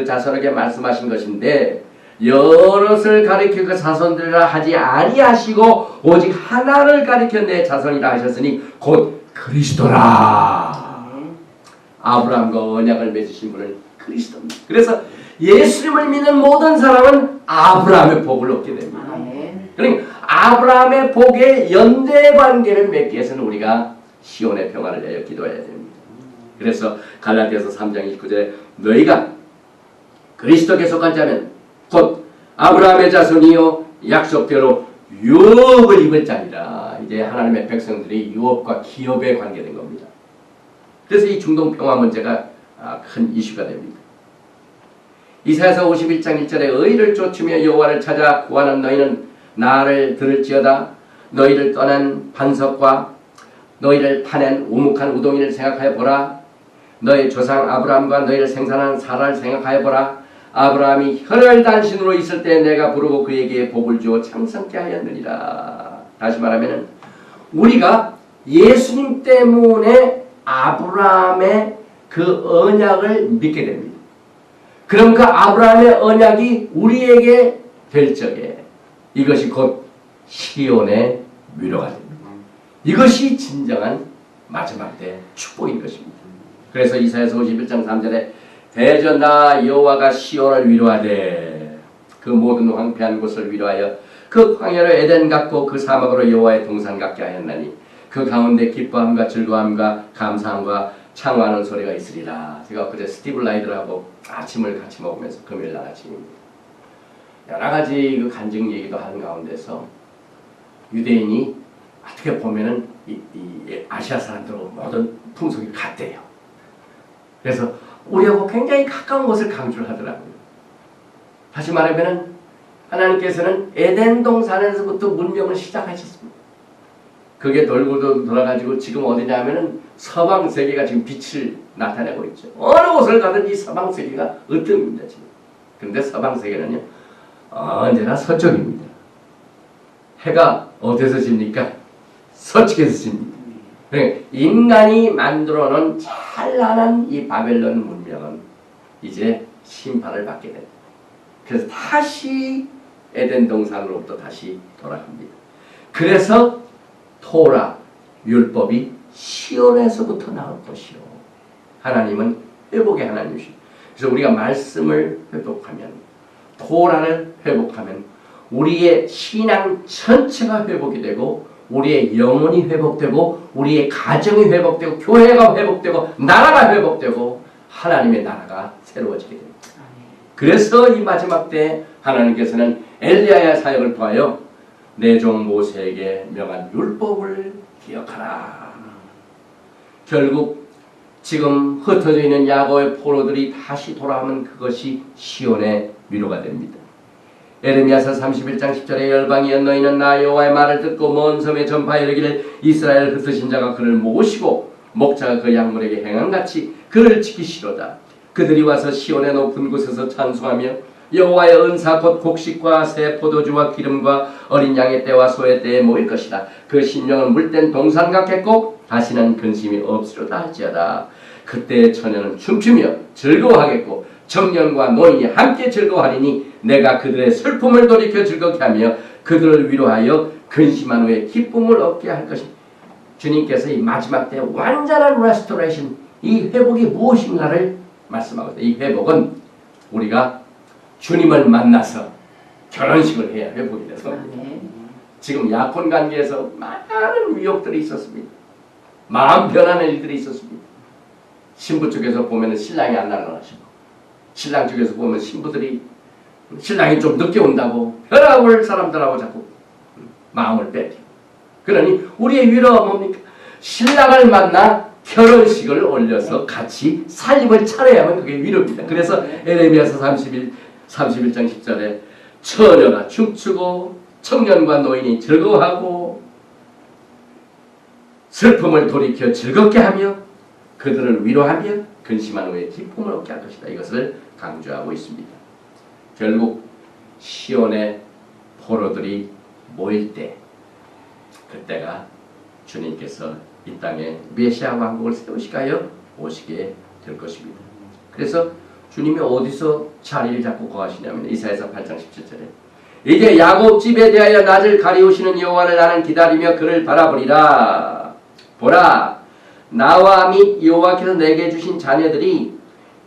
자손에게 말씀하신 것인데 여럿을 가리켜 그 자손들이라 하지 아니하시고 오직 하나를 가리켜 내 자손이라 하셨으니 곧 그리스도라. 아브라함과 언약을 맺으신 분은 그리스도입니다. 그래서 예수님을 믿는 모든 사람은 아브라함의 복을 얻게 됩니다. 그러니까 아브라함의 복의 연대관계를 맺기 위해서는 우리가 시온의 평화를 내어 기도해야 됩니다. 그래서 갈라디아서 3장 29절에 너희가 그리스도께 속한 자면 곧 아브라함의 자손이요 약속대로 유업을 입을 자니라. 이제 하나님의 백성들이 유업과 기업에 관계된 겁니다. 그래서 이 중동 평화 문제가 큰 이슈가 됩니다. 이사야서 51장 1절에 의를 쫓으며 여호와를 찾아 구하는 너희는 나를 들을지어다. 너희를 떠난 반석과 너희를 파낸 우묵한 우동이를 생각하여 보라. 너희 조상 아브라함과 너희를 생산한 사라를 생각하여 보라. 아브라함이 혈혈단신으로 있을 때 내가 부르고 그에게 복을 주어 창성케 하였느니라. 다시 말하면 우리가 예수님 때문에 아브라함의 그 언약을 믿게 됩니다. 그럼 그 아브라함의 언약이 우리에게 될 적에 이것이 곧 시온의 위로가 됩니다. 이것이 진정한 마지막 때 축복인 것입니다. 그래서 이사야서 51장 3절에 대전나 여호와가 시온을 위로하되 그 모든 황폐한 곳을 위로하여 그 광야로 에덴 같고 그 사막으로 여호와의 동산 같게 하였나니 그 가운데 기뻐함과 즐거움과 감사함과 창화하는 소리가 있으리라. 제가 그제 스티브 라이더하고 아침을 같이 먹으면서 금요일날 아침입니다. 여러 가지 그 간증 얘기도 하는 가운데서 유대인이 어떻게 보면은 이 아시아 사람들하고 모든 풍속이 같대요. 그래서 우리하고 굉장히 가까운 것을 강조를 하더라고요. 다시 말하면 하나님께서는 에덴 동산에서부터 문명을 시작하셨습니다. 그게 돌고 돌아가지고 지금 어디냐 하면은 서방 세계가 지금 빛을 나타내고 있죠. 어느 곳을 가든 이 서방 세계가 으뜸입니다 지금. 그런데 서방 세계는요 언제나 서쪽입니다. 해가 어디서 집니까? 서쪽에서 집니다. 인간이 만들어 놓은 찬란한 이 바벨론 문명은 이제 심판을 받게 됩니다. 그래서 다시 에덴 동산으로부터 다시 돌아갑니다. 그래서 토라, 율법이 시온에서부터 나올 것이요. 하나님은 회복의 하나님이시오. 그래서 우리가 말씀을 회복하면, 토라를 회복하면 우리의 신앙 전체가 회복이 되고 우리의 영혼이 회복되고 우리의 가정이 회복되고 교회가 회복되고 나라가 회복되고 하나님의 나라가 새로워지게 됩니다. 그래서 이 마지막 때 하나님께서는 엘리야의 사역을 통하여 내 종 모세에게 명한 율법을 기억하라. 결국 지금 흩어져 있는 야곱의 포로들이 다시 돌아오면 그것이 시온의 위로가 됩니다. 에레미야서 31장 10절에 열방이여 너희는 나 여호와의 말을 듣고 먼 섬에 전파하여 이르기를 이스라엘 흩으신 자가 그를 모시고 목자가 그 양물에게 행함같이 그를 지키시로다. 그들이 와서 시온의 높은 곳에서 찬송하며 여호와의 은사 곧 곡식과 새 포도주와 기름과 어린 양의 떼와 소의 떼에 모일 것이다. 그 심령은 물된 동산 같겠고 다시는 근심이 없으리라 할지어다. 그때 처녀는 춤추며 즐거워하겠고 청년과 노인이 함께 즐거워하리니 내가 그들의 슬픔을 돌이켜 즐겁게 하며 그들을 위로하여 근심한 후에 기쁨을 얻게 할 것입니다. 주님께서 이 마지막 때 완전한 레스토레이션, 이 회복이 무엇인가를 말씀하거든요. 이 회복은 우리가 주님을 만나서 결혼식을 해야 회복이 돼서 지금 약혼 관계에서 많은 위협들이 있었습니다. 마음 변하는 일들이 있었습니다. 신부 쪽에서 보면 신랑이 안 날라가시고 신랑 쪽에서 보면 신부들이 신랑이 좀 늦게 온다고 혈압을 사람들하고 자꾸 마음을 빼죠. 그러니 우리의 위로가 뭡니까? 신랑을 만나 결혼식을 올려서 같이 살림을 차려야만 그게 위로입니다. 그래서 에레미야서 31장 10절에 처녀가 춤추고 청년과 노인이 즐거워하고 슬픔을 돌이켜 즐겁게 하며 그들을 위로하며 근심한 후에 기쁨을 얻게 할 것이다. 이것을 강조하고 있습니다. 결국 시온의 포로들이 모일 때 그때가 주님께서 이 땅에 메시아 왕국을 세우시가요 오시게 될 것입니다. 그래서 주님이 어디서 자리를 잡고 거하시냐면 이사야서 8장 17절에 이제 야곱 집에 대하여 낯을 가리우시는 여호와를 나는 기다리며 그를 바라보리라. 보라, 나와 및 여호와께서 내게 주신 자녀들이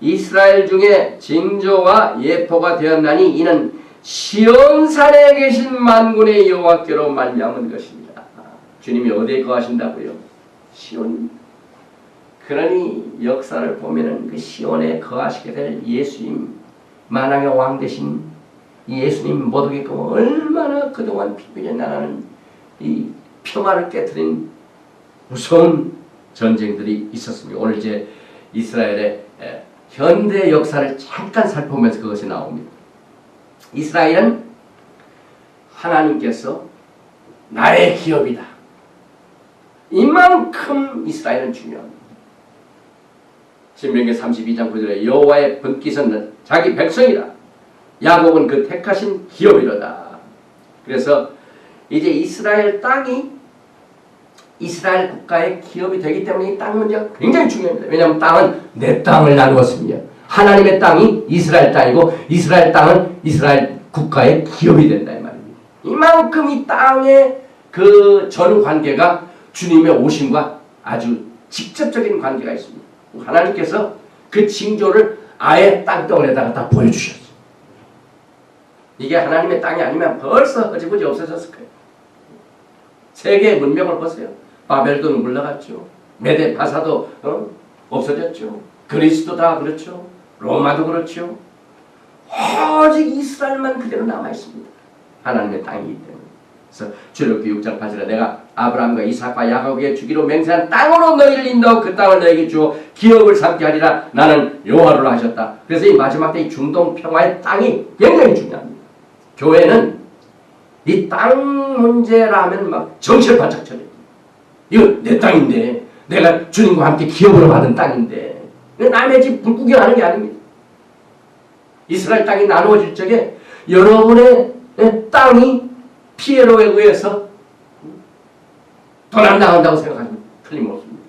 이스라엘 중에 징조와 예포가 되었나니 이는 시온산에 계신 만군의 여호와께로 말미암은 것입니다. 주님이 어디에 거하신다고요? 시온. 그러니 역사를 보면은 그 시온에 거하시게 될 예수님, 만왕의 왕 되신 이 예수님 모독이고 얼마나 그동안 피비려 나라는 이 평화를 깨뜨린 무서운 전쟁들이 있었습니다. 오늘 이제 이스라엘의 현대 역사를 잠깐 살펴보면서 그것이 나옵니다. 이스라엘은 하나님께서 나의 기업이다. 이만큼 이스라엘은 중요합니다. 신명기 32장 9절에 여호와의 분깃은 자기 백성이라. 야곱은 그 택하신 기업이로다. 그래서 이제 이스라엘 땅이 이스라엘 국가의 기업이 되기 때문에 이 땅 문제가 굉장히 중요합니다. 왜냐하면 땅은 내 땅을 나누었습니다. 하나님의 땅이 이스라엘 땅이고 이스라엘 땅은 이스라엘 국가의 기업이 된다 이 말입니다. 이만큼 이 땅의 그 전후 관계가 주님의 오심과 아주 직접적인 관계가 있습니다. 하나님께서 그 징조를 아예 땅덩어리에다가 다 보여주셨어요. 이게 하나님의 땅이 아니면 벌써 허지부지 없어졌을 거예요. 세계의 문명을 보세요. 바벨도 물러갔죠. 메데 바사도 없어졌죠. 그리스도 다 그렇죠. 로마도 그렇죠. 오직 이스라엘만 그대로 남아있습니다. 하나님의 땅이기 때문에. 그래서 출애굽기 6장 8절에 내가 아브라함과 이삭과 야곱에게 주기로 맹세한 땅으로 너희를 인도하고 그 땅을 너희에게 주어 기업을 삼게 하리라. 나는 여호와로라 하셨다. 그래서 이 마지막 때 이 중동 평화의 땅이 굉장히 중요합니다. 교회는 이 땅 문제라면 막 정신을 바짝 차려요. 이거 내 땅인데 내가 주님과 함께 기업으로 받은 땅인데 남의 집 불구경하는 게 아닙니다. 이스라엘 땅이 나누어질 적에 여러분의 땅이 피해로에 의해서 도난당한다고 생각하시면 틀림없습니다.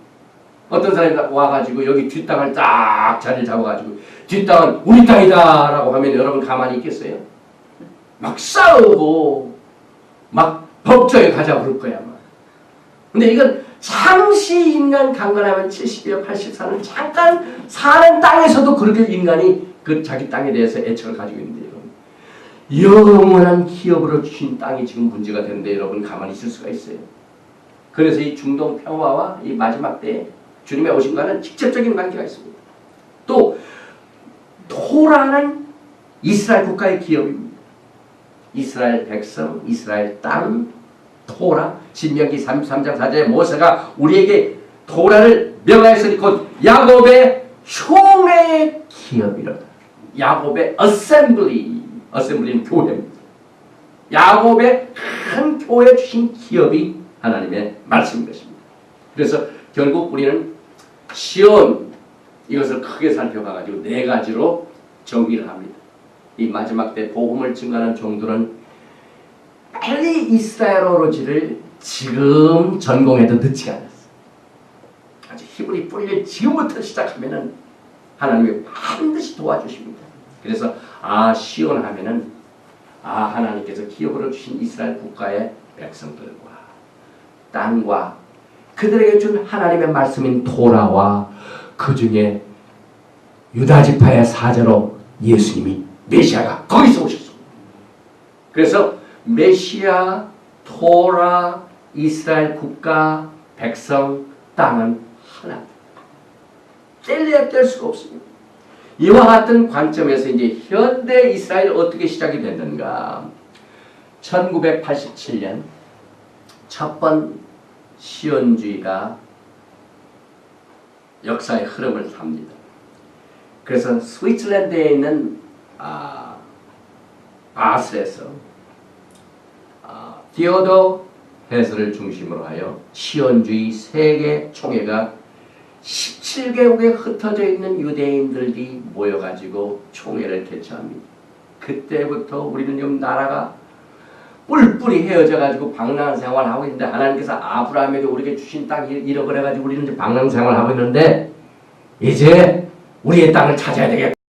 어떤 사람이 와가지고 여기 뒷땅을 딱 자리를 잡아가지고 뒷땅은 우리 땅이다 라고 하면 여러분 가만히 있겠어요? 막 싸우고 막 법정에 가자고 그럴 거야 아마. 근데 이건 잠시 인간 강건하면 70여 80살은 잠깐 사는 땅에서도 그렇게 인간이 그 자기 땅에 대해서 애착을 가지고 있는데 여러분 영원한 기업으로 주신 땅이 지금 문제가 되는데 여러분 가만히 있을 수가 있어요. 그래서 이 중동 평화와 이 마지막 때에 주님의 오심과는 직접적인 관계가 있습니다. 또 토라는 이스라엘 국가의 기업입니다. 이스라엘 백성, 이스라엘 땅, 토라, 신명기 33장 4절에 모세가 우리에게 토라를 명하였으니 곧 야곱의 총회의 기업이로다. 야곱의 어셈블리는 교회입니다. 야곱의 큰 교회 주신 기업이 하나님의 말씀인 것입니다. 그래서 결국 우리는 시온 이것을 크게 살펴봐가지고 네 가지로 정리를 합니다. 이 마지막 때 복음을 증거하는 종들은 빨리 이스라엘 오로지를 지금 전공해도 늦지 않았어요. 아주 히브리 뿌리를 지금부터 시작하면은 하나님이 반드시 도와주십니다. 그래서 시온 하면은 하나님께서 기업으로 주신 이스라엘 국가의 백성들과 땅과 그들에게 준 하나님의 말씀인 토라와 그 중에 유다 지파의 사자로 예수님이 메시아가 거기서 오셨습니다. 그래서 메시아, 토라, 이스라엘 국가, 백성, 땅은 하나. 뗄래야 뗄 수가 없습니다. 이와 같은 관점에서 이제 현대 이스라엘이 어떻게 시작이 됐는가? 1987년 첫 번 시온주의가 역사의 흐름을 탑니다. 그래서 스위스랜드에 있는 바슬에서 디오도 헤슬을 중심으로 하여 시온주의 세계 총회가 17개국에 흩어져 있는 유대인들이 모여가지고 총회를 개최합니다. 그때부터 우리는 지금 나라가 뿔뿔이 헤어져가지고 방랑생활을 하고 있는데 하나님께서 아브라함에게 우리에게 주신 땅 잃어버려가지고 우리는 이제 방랑생활을 하고 있는데 이제 우리의 땅을 찾아야 되겠다.